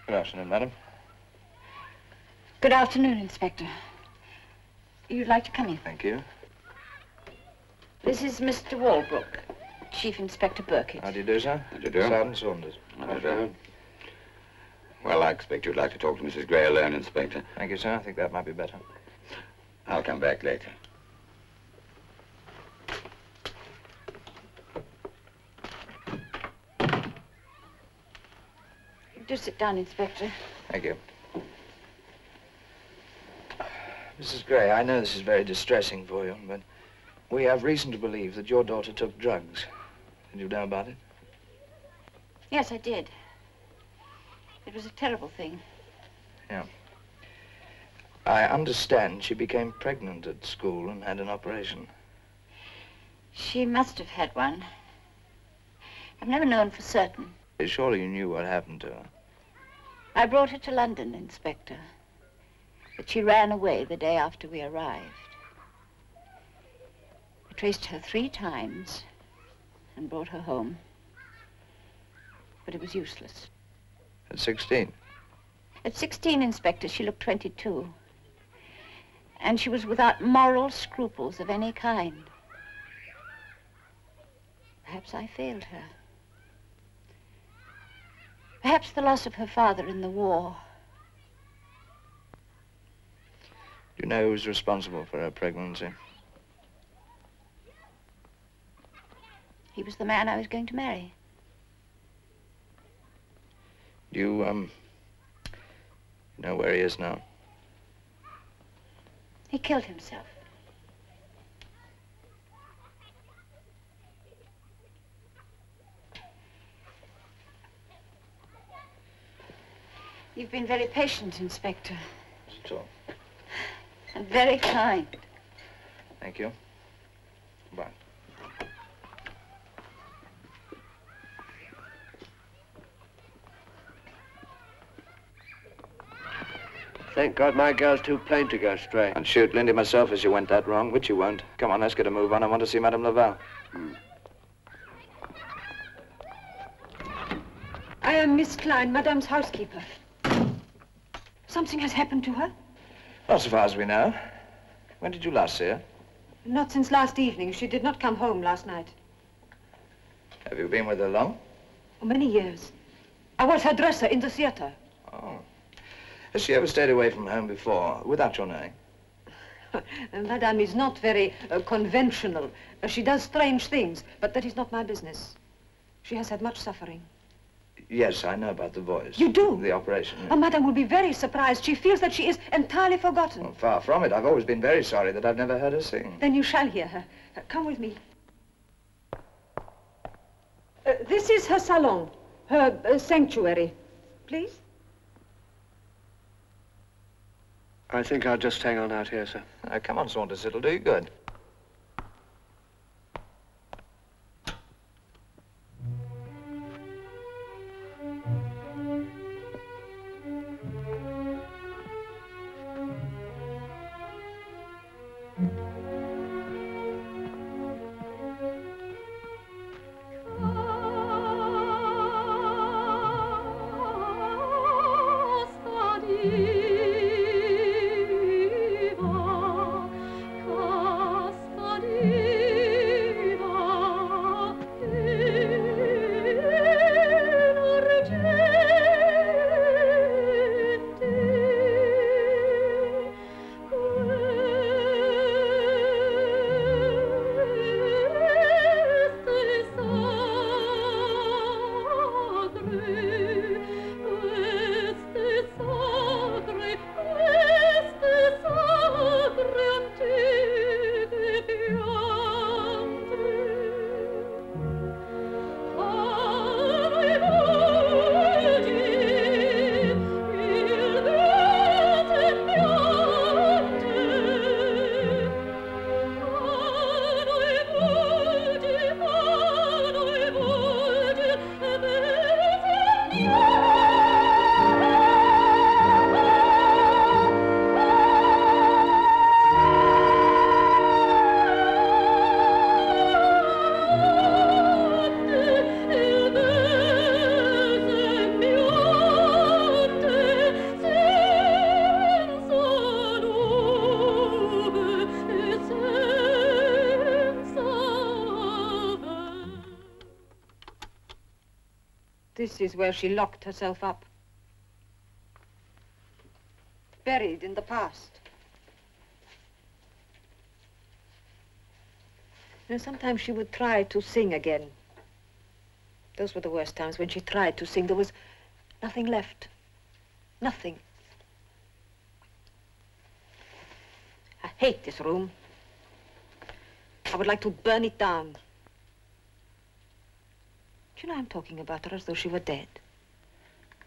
Good afternoon, madam. Good afternoon, Inspector. You'd like to come in? Thank you. This is Mr. Walbrook, Chief Inspector Birkett. How do you do, sir? How do you do? Sergeant Saunders. How do you do? Well, I expect you'd like to talk to Mrs. Gray alone, Inspector. Thank you, sir. I think that might be better. I'll come back later. Do sit down, Inspector. Thank you. Mrs. Gray, I know this is very distressing for you, but we have reason to believe that your daughter took drugs. Did you know about it? Yes, I did. It was a terrible thing. Yeah. I understand she became pregnant at school and had an operation. She must have had one. I've never known for certain. Surely you knew what happened to her. I brought her to London, Inspector. But she ran away the day after we arrived. I traced her 3 times and brought her home. But it was useless. At 16? At 16, Inspector, she looked 22. And she was without moral scruples of any kind. Perhaps I failed her. Perhaps the loss of her father in the war. Do you know who was responsible for her pregnancy? He was the man I was going to marry. Do you know where he is now? He killed himself. You've been very patient, Inspector. That's all. And very kind. Thank you. Bye. Thank God my girl's too plain to go astray. I'd shoot Lindy myself if she went that wrong, which you won't. Come on, let's get a move on. I want to see Madame Laval. I am Miss Klein, Madame's housekeeper. Something has happened to her? Not so far as we know. When did you last see her? Not since last evening. She did not come home last night. Have you been with her long? For many years. I was her dresser in the theater. Oh. Has she ever stayed away from home before, without your knowing? Madame is not very conventional. She does strange things, but that is not my business. She has had much suffering. Yes, I know about the voice. You do? The operation. Oh, Madame will be very surprised. She feels that she is entirely forgotten. Well, far from it. I've always been very sorry that I've never heard her sing. Then you shall hear her. Come with me. This is her salon, her sanctuary. Please? I think I'll just hang on out here, sir. Come on, Saunders. It'll do you good. Come This is where she locked herself up. Buried in the past. You know, sometimes she would try to sing again. Those were the worst times when she tried to sing. There was nothing left. Nothing. I hate this room. I would like to burn it down. Do you know I'm talking about her as though she were dead?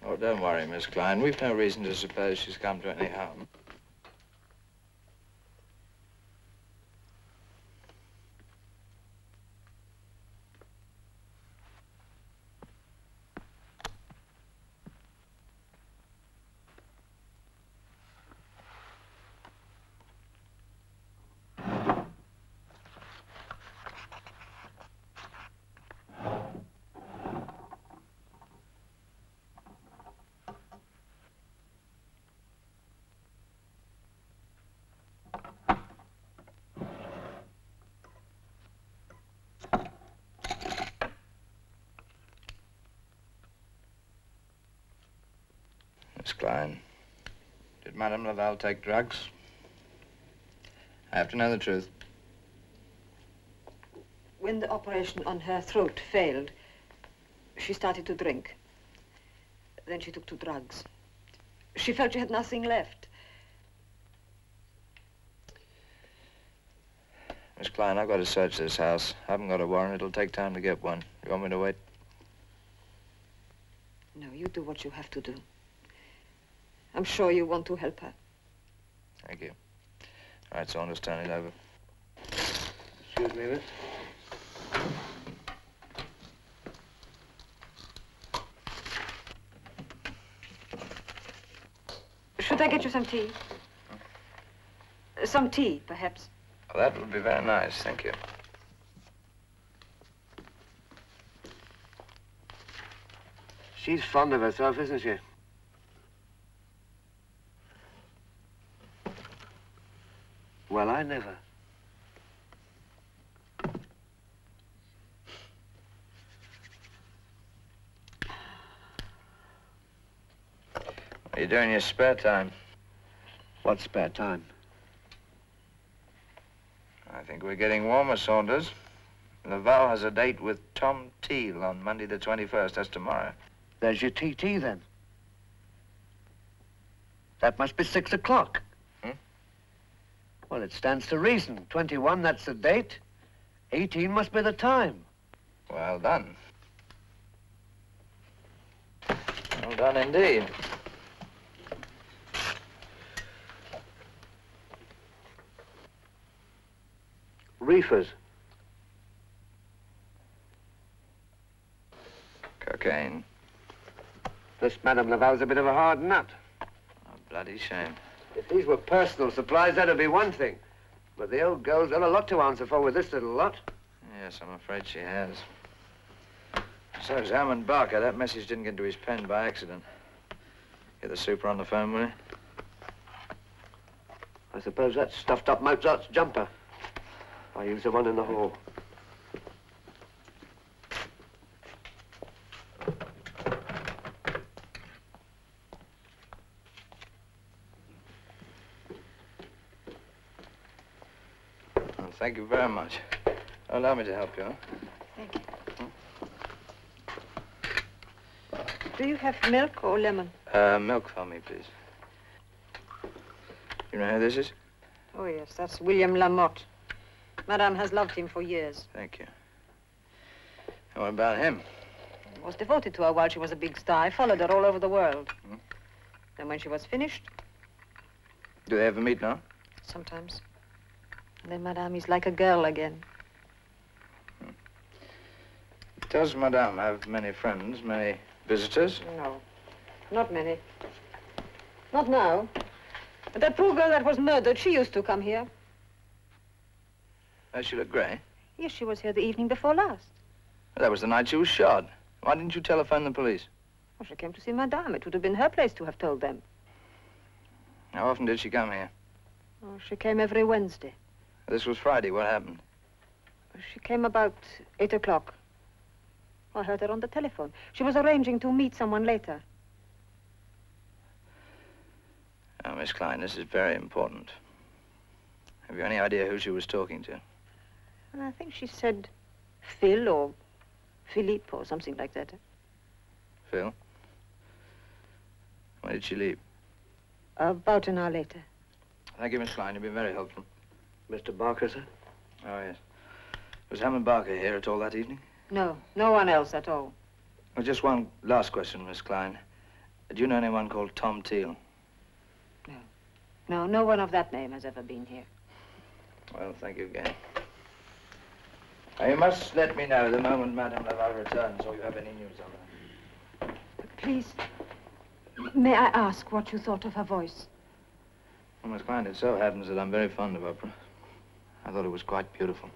Oh, don't worry, Miss Klein. We've no reason to suppose she's come to any harm. Miss Klein, did Madame Laval take drugs? I have to know the truth. When the operation on her throat failed, she started to drink. Then she took to drugs. She felt she had nothing left. Miss Klein, I've got to search this house. I haven't got a warrant. It'll take time to get one. You want me to wait? No, you do what you have to do. I'm sure you want to help her. Thank you. All right, Saunders, turn it over. Excuse me, miss. Should I get you some tea? Some tea, perhaps. Oh, that would be very nice. Thank you. She's fond of herself, isn't she? Well, I never. What are you doing in your spare time? What spare time? I think we're getting warmer, Saunders. Laval has a date with Tom Teal on Monday the 21st. That's tomorrow. There's your TT, then. That must be 6 o'clock. Hmm? Well, it stands to reason. 21, that's the date. 18 must be the time. Well done. Well done indeed. Reefers. Cocaine. This Madame Laval's a bit of a hard nut. A bloody shame. If these were personal supplies, that'd be one thing. But the old girl's got a lot to answer for with this little lot. Yes, I'm afraid she has. So's Hammond Barker. That message didn't get into his pen by accident. Get the super on the phone, will you? I suppose that's stuffed up Mozart's jumper. I use the one in the hall. Well, thank you very much. Allow me to help you, huh? Thank you. Do you have milk or lemon? Milk for me, please. You know who this is? Oh, yes, that's William Lamotte. Madame has loved him for years. Thank you. And what about him? He was devoted to her while she was a big star. I followed her all over the world. Hmm? Then when she was finished, Do they ever meet now? sometimes. And then Madame is like a girl again. Does Madame have many friends, many visitors? No, not many. Not now. But that poor girl that was murdered, she used to come here. Does she look grey? Yes, she was here the evening before last. That was the night she was shot. Why didn't you telephone the police? Well, she came to see Madame. It would have been her place to have told them. How often did she come here? Oh, she came every Wednesday. This was Friday. What happened? She came about 8 o'clock. I heard her on the telephone. She was arranging to meet someone later. Now, Miss Klein, this is very important. Have you any idea who she was talking to? And I think she said Phil or Philippe or something like that. Phil? When did she leave? About an hour later. Thank you, Miss Klein. You've been very helpful. Mr. Barker, sir? Oh, yes. Was Hammond Barker here at all that evening? No, no one else at all. Well, just one last question, Miss Klein. Do you know anyone called Tom Teal? No, no one of that name has ever been here. Well, thank you again. Now, you must let me know the moment Madame Laval returns, or you have any news of her. Please, may I ask what you thought of her voice? Well, Miss Klein, it so happens that I'm very fond of opera. I thought it was quite beautiful.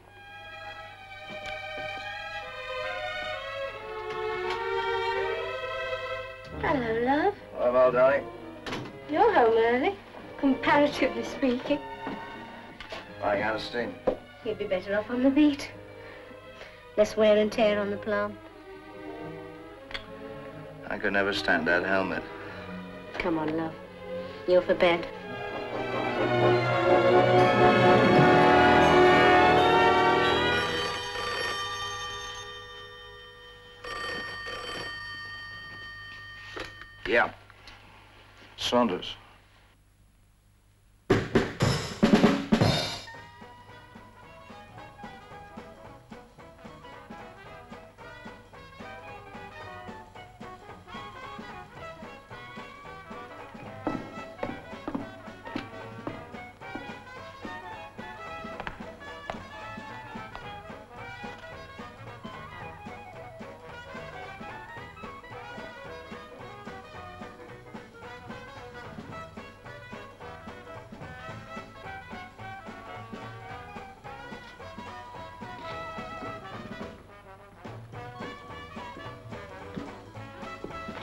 Hello, love. Well, darling. You're home early, comparatively speaking. Buying out of steam. You'd be better off on the beat. Less wear and tear on the plant. I could never stand that helmet. Come on, love. You're for bed. Yeah. Saunders.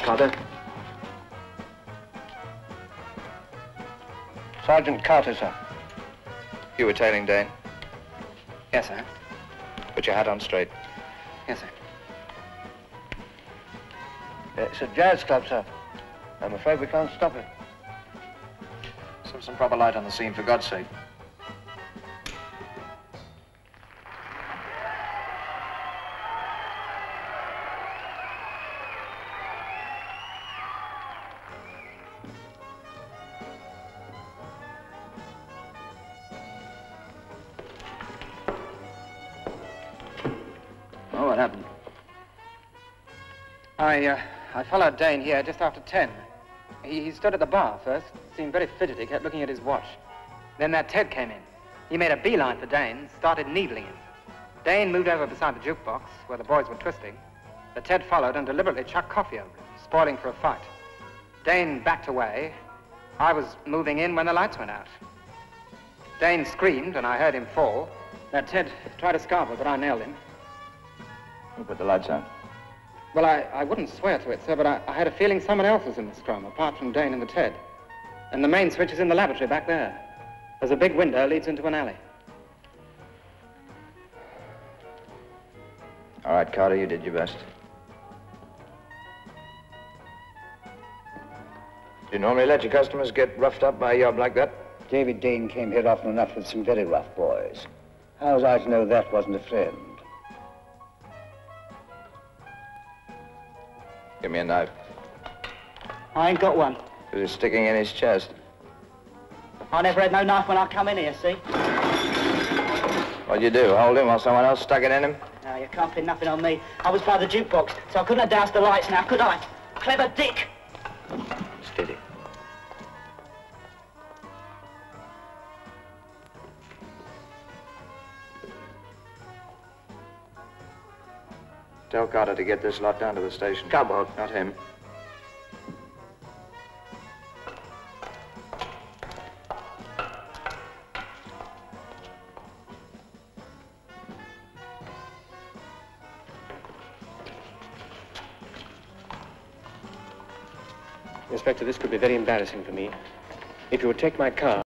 Carter? Sergeant Carter, sir. You were tailing Dane? Yes, sir. Put your hat on straight. Yes, sir. It's a jazz club, sir. I'm afraid we can't stop it. Some proper light on the scene, for God's sake. Oh, what happened? I followed Dane here just after 10. He stood at the bar first, seemed very fidgety, kept looking at his watch. Then that Ted came in. He made a beeline for Dane, started needling him. Dane moved over beside the jukebox, where the boys were twisting. The Ted followed and deliberately chucked coffee over him, spoiling for a fight. Dane backed away. I was moving in when the lights went out. Dane screamed, and I heard him fall. That Ted tried to scarper, but I nailed him. Who put the lights on? Well, I wouldn't swear to it, sir, but I had a feeling someone else was in the scrum, apart from Dane and the Ted. And the main switch is in the lavatory back there. There's a big window leads into an alley. All right, Carter, you did your best. Do you normally let your customers get roughed up by a job like that? David Dane came here often enough with some very rough boys. How was I to know that wasn't a friend? Give me a knife. I ain't got one. It was sticking in his chest. I never had no knife when I come in here, see? What'd you do, hold him while someone else stuck it in him? No, you can't pin nothing on me. I was by the jukebox, so I couldn't have doused the lights now, could I? Clever dick! Steady. Tell Carter to get this lot down to the station. Cowboy. Not him. Inspector, this could be very embarrassing for me. If you would take my car...